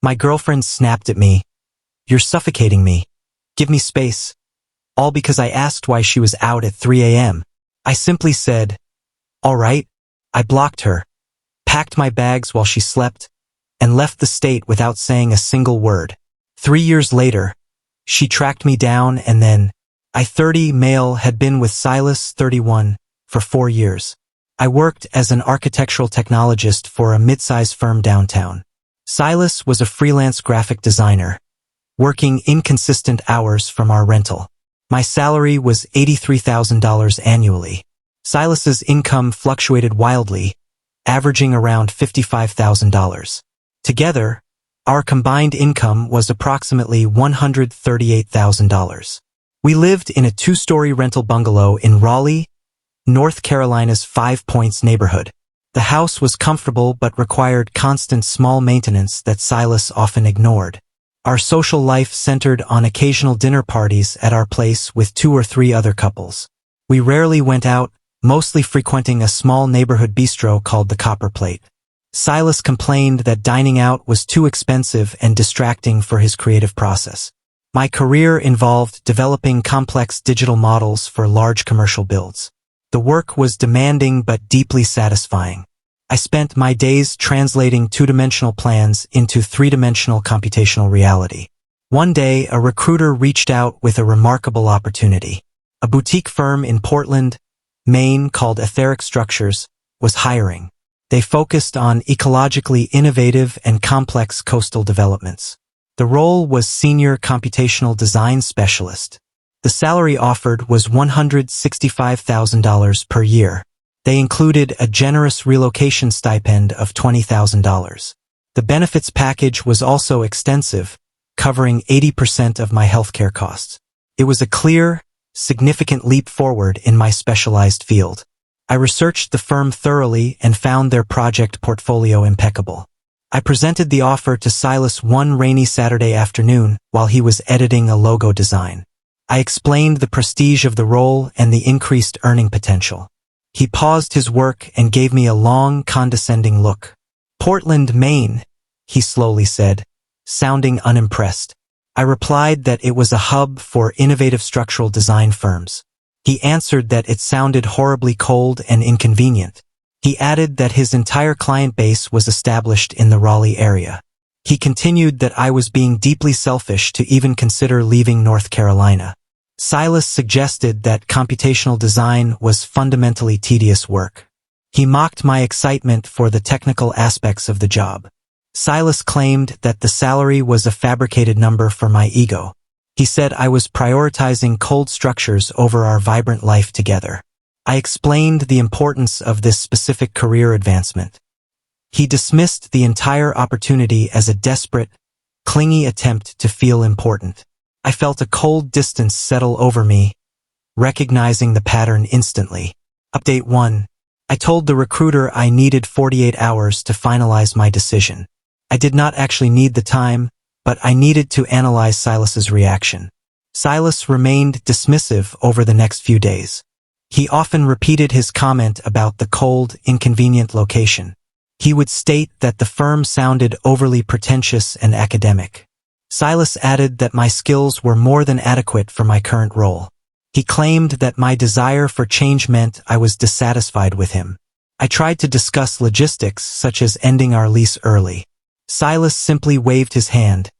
My girlfriend snapped at me. "You're suffocating me. Give me space." All because I asked why she was out at 3 a.m. I simply said, "All right." I blocked her, packed my bags while she slept, and left the state without saying a single word. 3 years later, she tracked me down and then, I, 30, male, had been with Silas, 31, for 4 years. I worked as an architectural technologist for a mid-size firm downtown. Silas was a freelance graphic designer, working inconsistent hours from our rental. My salary was $83,000 annually. Silas's income fluctuated wildly, averaging around $55,000. Together, our combined income was approximately $138,000. We lived in a 2-story rental bungalow in Raleigh, North Carolina's 5 Points neighborhood. The house was comfortable but required constant small maintenance that Silas often ignored. Our social life centered on occasional dinner parties at our place with 2 or 3 other couples. We rarely went out, mostly frequenting a small neighborhood bistro called the Copper Plate. Silas complained that dining out was too expensive and distracting for his creative process. My career involved developing complex digital models for large commercial builds. The work was demanding but deeply satisfying. I spent my days translating 2-dimensional plans into 3-dimensional computational reality. One day, a recruiter reached out with a remarkable opportunity. A boutique firm in Portland, Maine called Etheric Structures was hiring. They focused on ecologically innovative and complex coastal developments. The role was Senior Computational Design Specialist. The salary offered was $165,000 per year. They included a generous relocation stipend of $20,000. The benefits package was also extensive, covering 80% of my healthcare costs. It was a clear, significant leap forward in my specialized field. I researched the firm thoroughly and found their project portfolio impeccable. I presented the offer to Silas one rainy Saturday afternoon while he was editing a logo design. I explained the prestige of the role and the increased earning potential. He paused his work and gave me a long, condescending look. "Portland, Maine," he slowly said, sounding unimpressed. I replied that it was a hub for innovative structural design firms. He answered that it sounded horribly cold and inconvenient. He added that his entire client base was established in the Raleigh area. He continued that I was being deeply selfish to even consider leaving North Carolina. Silas suggested that computational design was fundamentally tedious work. He mocked my excitement for the technical aspects of the job. Silas claimed that the salary was a fabricated number for my ego. He said I was prioritizing cold structures over our vibrant life together. I explained the importance of this specific career advancement. He dismissed the entire opportunity as a desperate, clingy attempt to feel important. I felt a cold distance settle over me, recognizing the pattern instantly. Update 1. I told the recruiter I needed 48 hours to finalize my decision. I did not actually need the time, but I needed to analyze Silas's reaction. Silas remained dismissive over the next few days. He often repeated his comment about the cold, inconvenient location. He would state that the firm sounded overly pretentious and academic. Silas added that my skills were more than adequate for my current role. He claimed that my desire for change meant I was dissatisfied with him. I tried to discuss logistics such as ending our lease early. Silas simply waved his hand,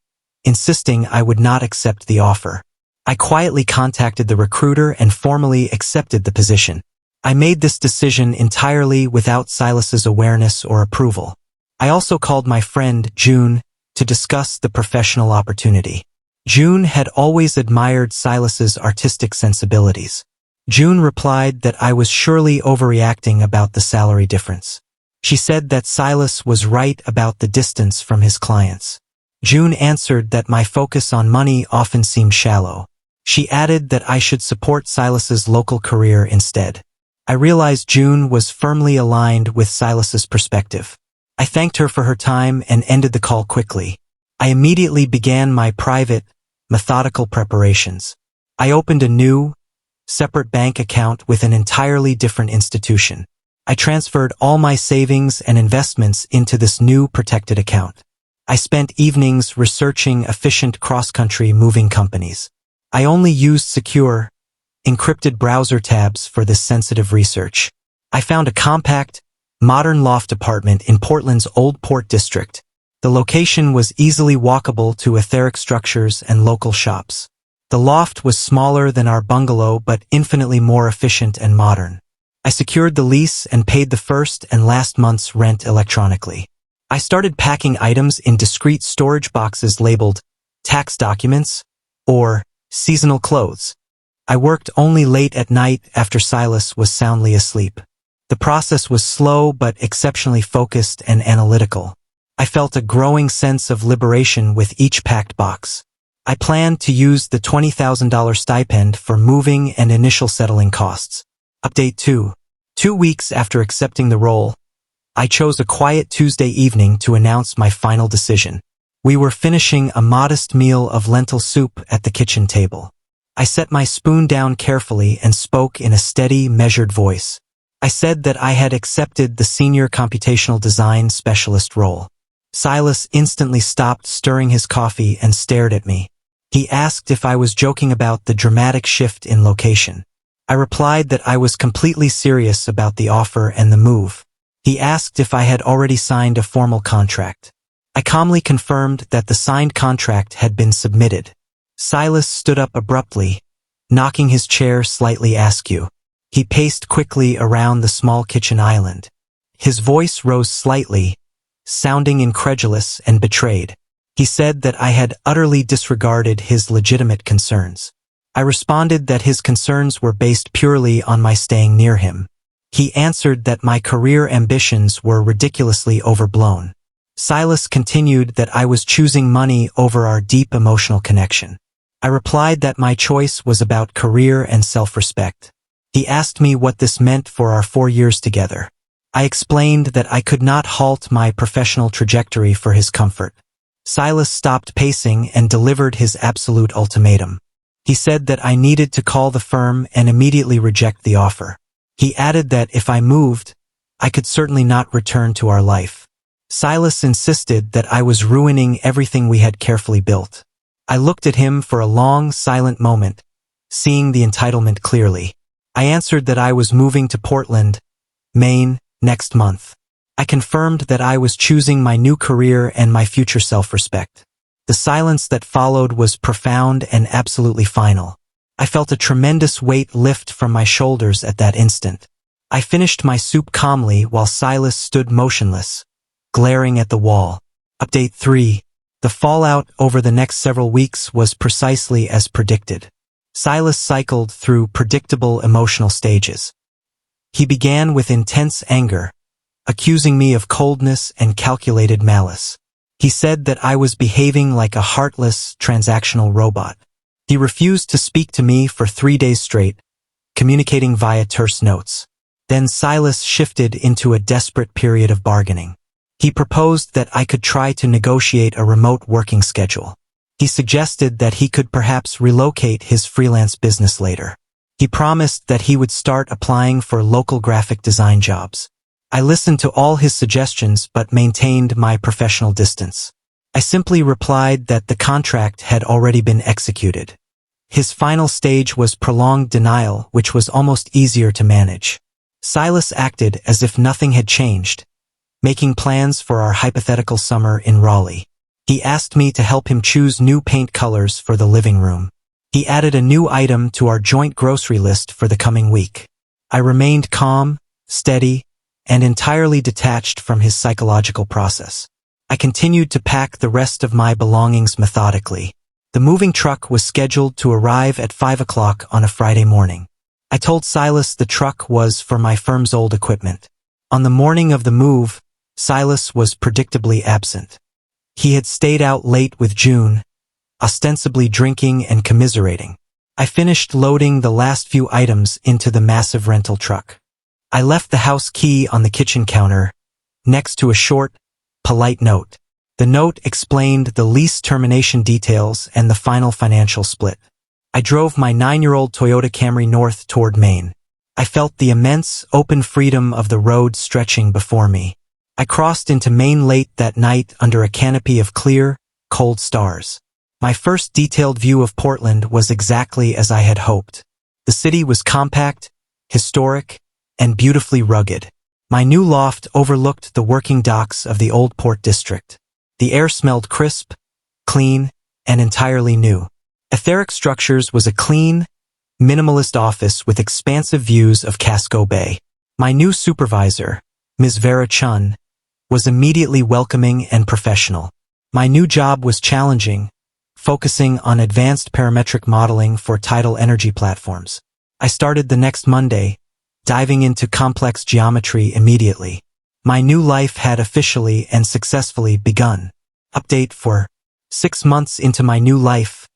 insisting I would not accept the offer. I quietly contacted the recruiter and formally accepted the position. I made this decision entirely without Silas's awareness or approval. I also called my friend, June, to discuss the professional opportunity. June had always admired Silas's artistic sensibilities. June replied that I was surely overreacting about the salary difference. She said that Silas was right about the distance from his clients. June answered that my focus on money often seemed shallow. She added that I should support Silas's local career instead. I realized June was firmly aligned with Silas's perspective. I thanked her for her time and ended the call quickly. I immediately began my private, methodical preparations. I opened a new, separate bank account with an entirely different institution. I transferred all my savings and investments into this new protected account. I spent evenings researching efficient cross-country moving companies. I only used secure, encrypted browser tabs for this sensitive research. I found a compact, modern loft apartment in Portland's Old Port District. The location was easily walkable to etheric structures and local shops. The loft was smaller than our bungalow but infinitely more efficient and modern. I secured the lease and paid the first and last month's rent electronically. I started packing items in discreet storage boxes labeled tax documents or seasonal clothes. I worked only late at night after Silas was soundly asleep. The process was slow but exceptionally focused and analytical. I felt a growing sense of liberation with each packed box. I planned to use the $20,000 stipend for moving and initial settling costs. Update 2. 2 weeks after accepting the role, I chose a quiet Tuesday evening to announce my final decision. We were finishing a modest meal of lentil soup at the kitchen table. I set my spoon down carefully and spoke in a steady, measured voice. I said that I had accepted the senior computational design specialist role. Silas instantly stopped stirring his coffee and stared at me. He asked if I was joking about the dramatic shift in location. I replied that I was completely serious about the offer and the move. He asked if I had already signed a formal contract. I calmly confirmed that the signed contract had been submitted. Silas stood up abruptly, knocking his chair slightly askew. He paced quickly around the small kitchen island. His voice rose slightly, sounding incredulous and betrayed. He said that I had utterly disregarded his legitimate concerns. I responded that his concerns were based purely on my staying near him. He answered that my career ambitions were ridiculously overblown. Silas continued that I was choosing money over our deep emotional connection. I replied that my choice was about career and self-respect. He asked me what this meant for our 4 years together. I explained that I could not halt my professional trajectory for his comfort. Silas stopped pacing and delivered his absolute ultimatum. He said that I needed to call the firm and immediately reject the offer. He added that if I moved, I could certainly not return to our life. Silas insisted that I was ruining everything we had carefully built. I looked at him for a long, silent moment, seeing the entitlement clearly. I answered that I was moving to Portland, Maine, next month. I confirmed that I was choosing my new career and my future self-respect. The silence that followed was profound and absolutely final. I felt a tremendous weight lift from my shoulders at that instant. I finished my soup calmly while Silas stood motionless, glaring at the wall. Update 3. The fallout over the next several weeks was precisely as predicted. Silas cycled through predictable emotional stages. He began with intense anger, accusing me of coldness and calculated malice. He said that I was behaving like a heartless, transactional robot. He refused to speak to me for 3 days straight, communicating via terse notes. Then Silas shifted into a desperate period of bargaining. He proposed that I could try to negotiate a remote working schedule. He suggested that he could perhaps relocate his freelance business later. He promised that he would start applying for local graphic design jobs. I listened to all his suggestions but maintained my professional distance. I simply replied that the contract had already been executed. His final stage was prolonged denial, which was almost easier to manage. Silas acted as if nothing had changed, making plans for our hypothetical summer in Raleigh. He asked me to help him choose new paint colors for the living room. He added a new item to our joint grocery list for the coming week. I remained calm, steady, and entirely detached from his psychological process. I continued to pack the rest of my belongings methodically. The moving truck was scheduled to arrive at 5 o'clock on a Friday morning. I told Silas the truck was for my firm's old equipment. On the morning of the move, Silas was predictably absent. He had stayed out late with June, ostensibly drinking and commiserating. I finished loading the last few items into the massive rental truck. I left the house key on the kitchen counter, next to a short, polite note. The note explained the lease termination details and the final financial split. I drove my 9-year-old Toyota Camry north toward Maine. I felt the immense, open freedom of the road stretching before me. I crossed into Maine late that night under a canopy of clear, cold stars. My first detailed view of Portland was exactly as I had hoped. The city was compact, historic, and beautifully rugged. My new loft overlooked the working docks of the old Port District. The air smelled crisp, clean, and entirely new. Etheric Structures was a clean, minimalist office with expansive views of Casco Bay. My new supervisor, Ms. Vera Chun, was immediately welcoming and professional. My new job was challenging, focusing on advanced parametric modeling for tidal energy platforms. I started the next Monday, diving into complex geometry immediately. My new life had officially and successfully begun. Update for 6 months into my new life,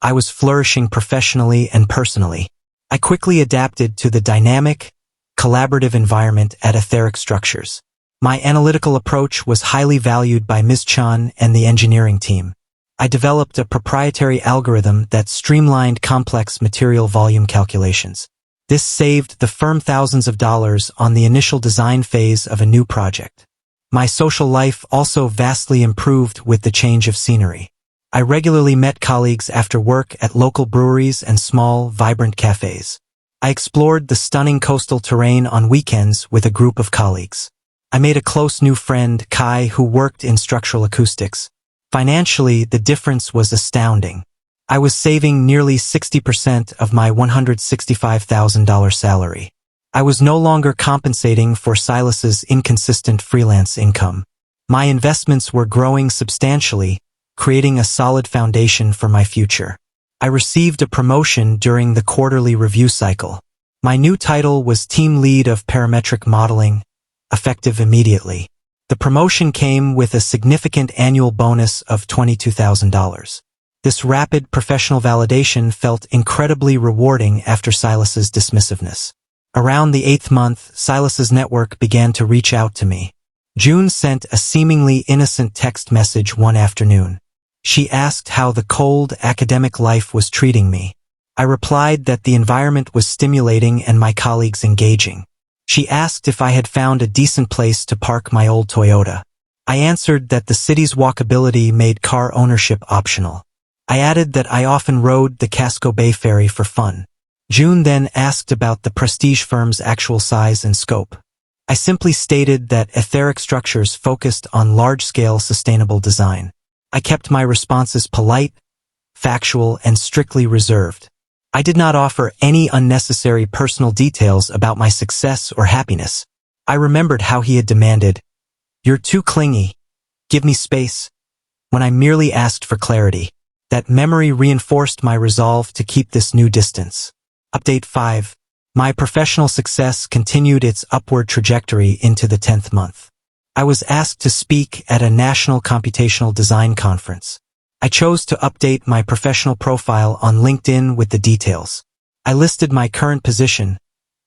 I was flourishing professionally and personally. I quickly adapted to the dynamic, collaborative environment at Etheric Structures. My analytical approach was highly valued by Ms. Chan and the engineering team. I developed a proprietary algorithm that streamlined complex material volume calculations. This saved the firm thousands of dollars on the initial design phase of a new project. My social life also vastly improved with the change of scenery. I regularly met colleagues after work at local breweries and small, vibrant cafes. I explored the stunning coastal terrain on weekends with a group of colleagues. I made a close new friend, Kai, who worked in structural acoustics. Financially, the difference was astounding. I was saving nearly 60% of my $165,000 salary. I was no longer compensating for Silas's inconsistent freelance income. My investments were growing substantially, creating a solid foundation for my future. I received a promotion during the quarterly review cycle. My new title was Team Lead of Parametric Modeling, effective immediately. The promotion came with a significant annual bonus of $22,000. This rapid professional validation felt incredibly rewarding after Silas's dismissiveness. Around the 8th month, Silas's network began to reach out to me. June sent a seemingly innocent text message one afternoon. She asked how the cold academic life was treating me. I replied that the environment was stimulating and my colleagues engaging. She asked if I had found a decent place to park my old Toyota. I answered that the city's walkability made car ownership optional. I added that I often rode the Casco Bay ferry for fun. June then asked about the prestige firm's actual size and scope. I simply stated that Etheric Structures focused on large-scale sustainable design. I kept my responses polite, factual, and strictly reserved. I did not offer any unnecessary personal details about my success or happiness. I remembered how he had demanded, "You're too clingy. Give me space," when I merely asked for clarity. That memory reinforced my resolve to keep this new distance. Update 5. My professional success continued its upward trajectory into the 10th month. I was asked to speak at a national computational design conference. I chose to update my professional profile on LinkedIn with the details. I listed my current position,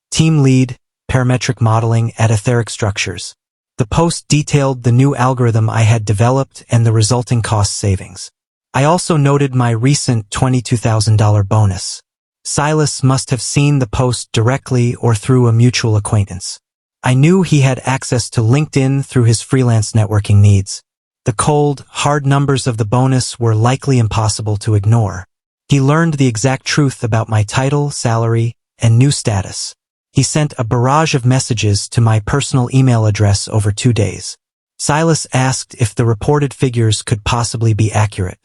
Team Lead, Parametric Modeling at Etheric Structures. The post detailed the new algorithm I had developed and the resulting cost savings. I also noted my recent $22,000 bonus. Silas must have seen the post directly or through a mutual acquaintance. I knew he had access to LinkedIn through his freelance networking needs. The cold, hard numbers of the bonus were likely impossible to ignore. He learned the exact truth about my title, salary, and new status. He sent a barrage of messages to my personal email address over 2 days. Silas asked if the reported figures could possibly be accurate.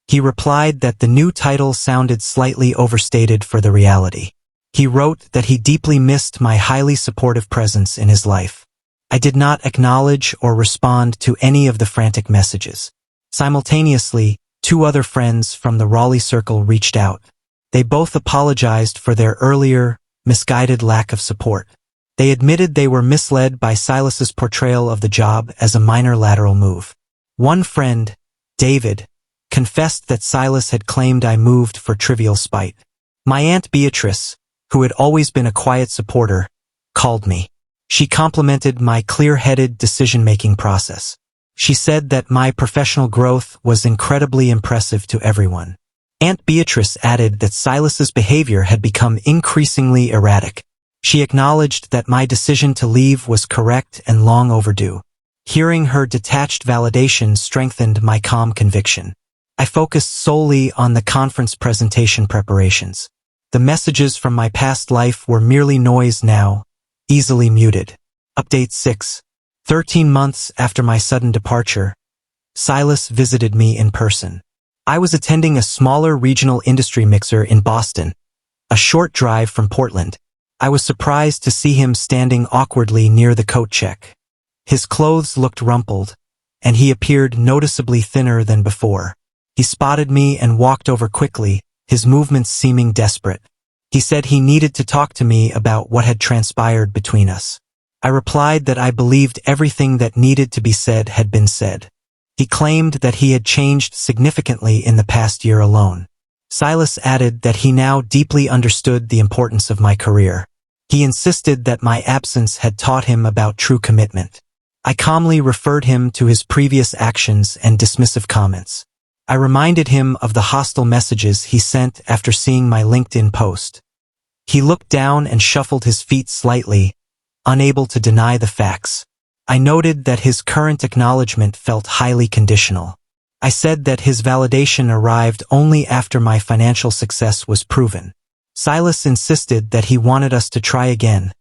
He replied that the new title sounded slightly overstated for the reality. He wrote that he deeply missed my highly supportive presence in his life. I did not acknowledge or respond to any of the frantic messages. Simultaneously, 2 other friends from the Raleigh circle reached out. They both apologized for their earlier, misguided lack of support. They admitted they were misled by Silas's portrayal of the job as a minor lateral move. One friend, David, confessed that Silas had claimed I moved for trivial spite. My Aunt Beatrice, who had always been a quiet supporter, called me. She complimented my clear-headed decision-making process. She said that my professional growth was incredibly impressive to everyone. Aunt Beatrice added that Silas's behavior had become increasingly erratic. She acknowledged that my decision to leave was correct and long overdue. Hearing her detached validation strengthened my calm conviction. I focused solely on the conference presentation preparations. The messages from my past life were merely noise now, easily muted. Update 6. 13 months after my sudden departure, Silas visited me in person. I was attending a smaller regional industry mixer in Boston, a short drive from Portland. I was surprised to see him standing awkwardly near the coat check. His clothes looked rumpled, and he appeared noticeably thinner than before. He spotted me and walked over quickly, his movements seeming desperate. He said he needed to talk to me about what had transpired between us. I replied that I believed everything that needed to be said had been said. He claimed that he had changed significantly in the past year alone. Silas added that he now deeply understood the importance of my career. He insisted that my absence had taught him about true commitment. I calmly referred him to his previous actions and dismissive comments. I reminded him of the hostile messages he sent after seeing my LinkedIn post. He looked down and shuffled his feet slightly, unable to deny the facts. I noted that his current acknowledgement felt highly conditional. I said that his validation arrived only after my financial success was proven. Silas insisted that he wanted us to try again,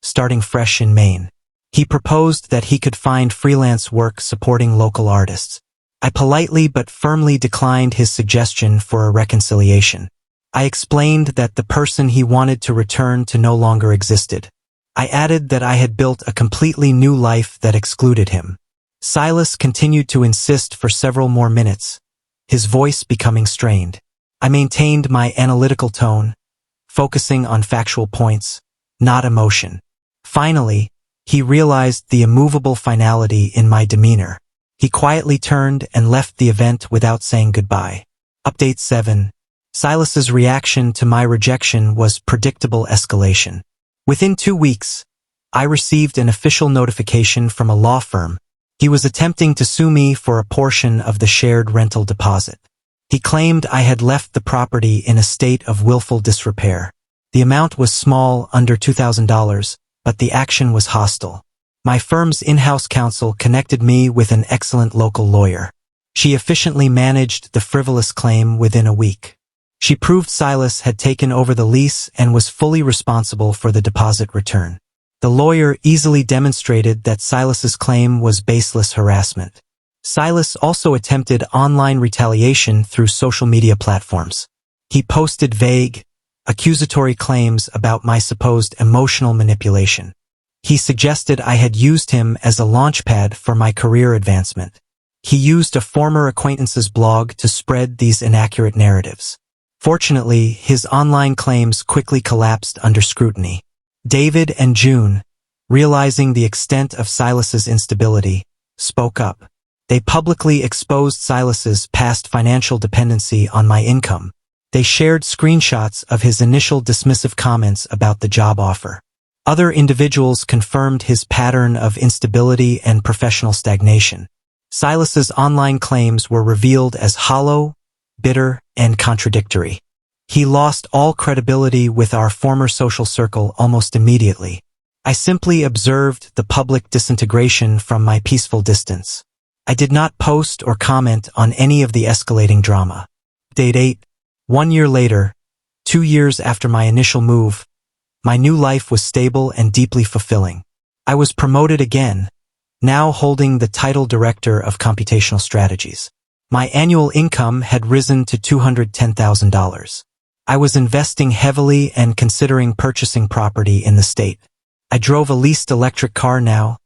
starting fresh in Maine. He proposed that he could find freelance work supporting local artists. I politely but firmly declined his suggestion for a reconciliation. I explained that the person he wanted to return to no longer existed. I added that I had built a completely new life that excluded him. Silas continued to insist for several more minutes, his voice becoming strained. I maintained my analytical tone, focusing on factual points, not emotion. Finally, he realized the immovable finality in my demeanor. He quietly turned and left the event without saying goodbye. Update 7. Silas's reaction to my rejection was predictable escalation. Within 2 weeks, I received an official notification from a law firm. He was attempting to sue me for a portion of the shared rental deposit. He claimed I had left the property in a state of willful disrepair. The amount was small, under $2,000, but the action was hostile. My firm's in-house counsel connected me with an excellent local lawyer. She efficiently managed the frivolous claim within a week. She proved Silas had taken over the lease and was fully responsible for the deposit return. The lawyer easily demonstrated that Silas's claim was baseless harassment. Silas also attempted online retaliation through social media platforms. He posted vague, accusatory claims about my supposed emotional manipulation. He suggested I had used him as a launchpad for my career advancement. He used a former acquaintance's blog to spread these inaccurate narratives. Fortunately, his online claims quickly collapsed under scrutiny. David and June, realizing the extent of Silas's instability, spoke up. They publicly exposed Silas's past financial dependency on my income. They shared screenshots of his initial dismissive comments about the job offer. Other individuals confirmed his pattern of instability and professional stagnation. Silas's online claims were revealed as hollow, bitter, and contradictory. He lost all credibility with our former social circle almost immediately. I simply observed the public disintegration from my peaceful distance. I did not post or comment on any of the escalating drama. Date 8. 1 year later, 2 years after my initial move, my new life was stable and deeply fulfilling. I was promoted again, now holding the title Director of Computational Strategies. My annual income had risen to $210,000. I was investing heavily and considering purchasing property in the state. I drove a leased electric car now,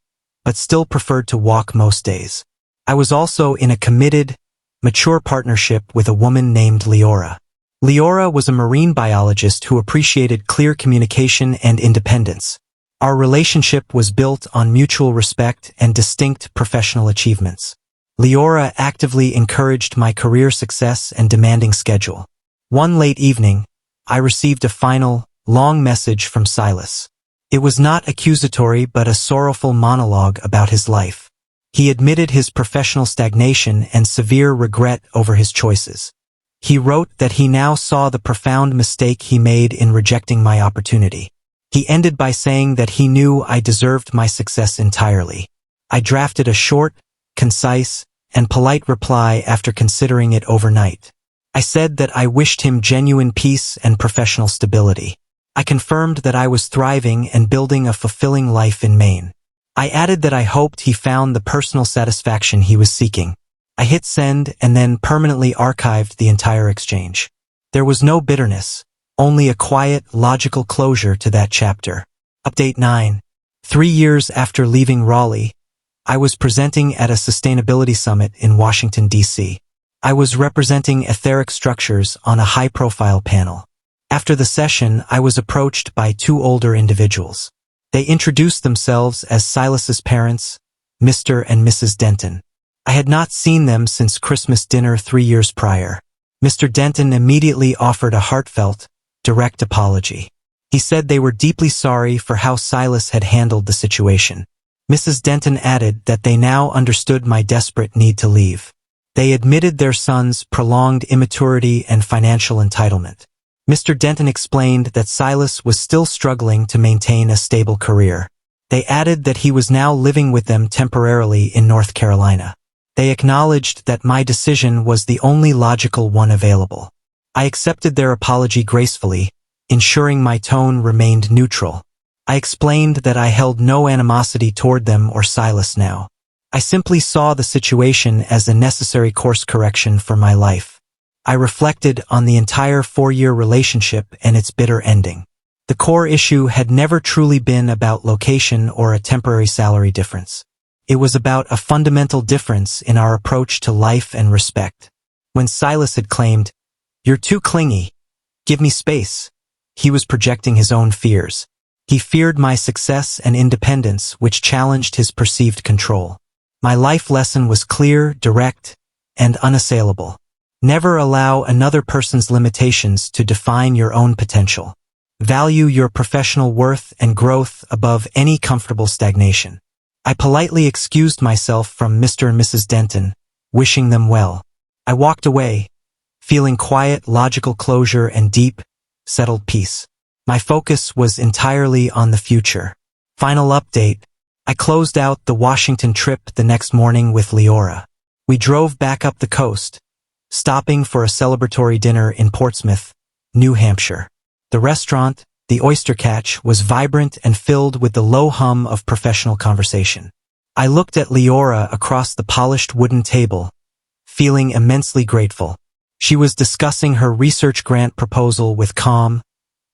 but still preferred to walk most days. I was also in a committed, mature partnership with a woman named Leora. Leora was a marine biologist who appreciated clear communication and independence. Our relationship was built on mutual respect and distinct professional achievements. Leora actively encouraged my career success and demanding schedule. One late evening, I received a final, long message from Silas. It was not accusatory but a sorrowful monologue about his life. He admitted his professional stagnation and severe regret over his choices. He wrote that he now saw the profound mistake he made in rejecting my opportunity. He ended by saying that he knew I deserved my success entirely. I drafted a short, concise, and polite reply after considering it overnight. I said that I wished him genuine peace and professional stability. I confirmed that I was thriving and building a fulfilling life in Maine. I added that I hoped he found the personal satisfaction he was seeking. I hit send and then permanently archived the entire exchange. There was no bitterness, only a quiet, logical closure to that chapter. Update 9. 3 years after leaving Raleigh, I was presenting at a sustainability summit in Washington, D.C. I was representing etheric structures on a high-profile panel. After the session, I was approached by 2 older individuals. They introduced themselves as Silas's parents, Mr. and Mrs. Denton. I had not seen them since Christmas dinner 3 years prior. Mr. Denton immediately offered a heartfelt, direct apology. He said they were deeply sorry for how Silas had handled the situation. Mrs. Denton added that they now understood my desperate need to leave. They admitted their son's prolonged immaturity and financial entitlement. Mr. Denton explained that Silas was still struggling to maintain a stable career. They added that he was now living with them temporarily in North Carolina. They acknowledged that my decision was the only logical one available. I accepted their apology gracefully, ensuring my tone remained neutral. I explained that I held no animosity toward them or Silas now. I simply saw the situation as a necessary course correction for my life. I reflected on the entire 4-year relationship and its bitter ending. The core issue had never truly been about location or a temporary salary difference. It was about a fundamental difference in our approach to life and respect. When Silas had claimed, "You're too clingy. Give me space," he was projecting his own fears. He feared my success and independence, which challenged his perceived control. My life lesson was clear, direct, and unassailable. Never allow another person's limitations to define your own potential. Value your professional worth and growth above any comfortable stagnation. I politely excused myself from Mr. and Mrs. Denton, wishing them well. I walked away, feeling quiet, logical closure and deep, settled peace. My focus was entirely on the future. Final update. I closed out the Washington trip the next morning with Leora. We drove back up the coast, stopping for a celebratory dinner in Portsmouth, New Hampshire. The restaurant, the Oyster Catch, was vibrant and filled with the low hum of professional conversation. I looked at Leora across the polished wooden table, feeling immensely grateful. She was discussing her research grant proposal with calm,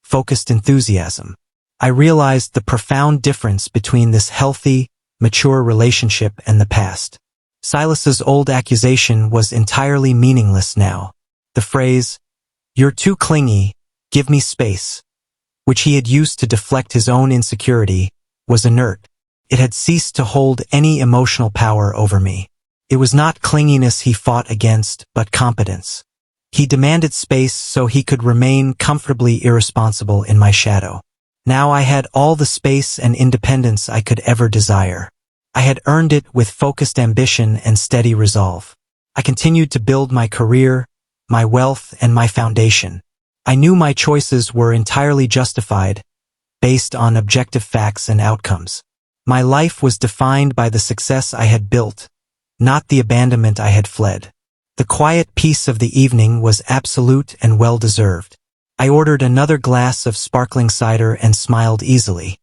focused enthusiasm. I realized the profound difference between this healthy, mature relationship and the past. Silas's old accusation was entirely meaningless now. The phrase, "You're too clingy, give me space," which he had used to deflect his own insecurity, was inert. It had ceased to hold any emotional power over me. It was not clinginess he fought against, but competence. He demanded space so he could remain comfortably irresponsible in my shadow. Now I had all the space and independence I could ever desire. I had earned it with focused ambition and steady resolve. I continued to build my career, my wealth, and my foundation. I knew my choices were entirely justified, based on objective facts and outcomes. My life was defined by the success I had built, not the abandonment I had fled. The quiet peace of the evening was absolute and well-deserved. I ordered another glass of sparkling cider and smiled easily.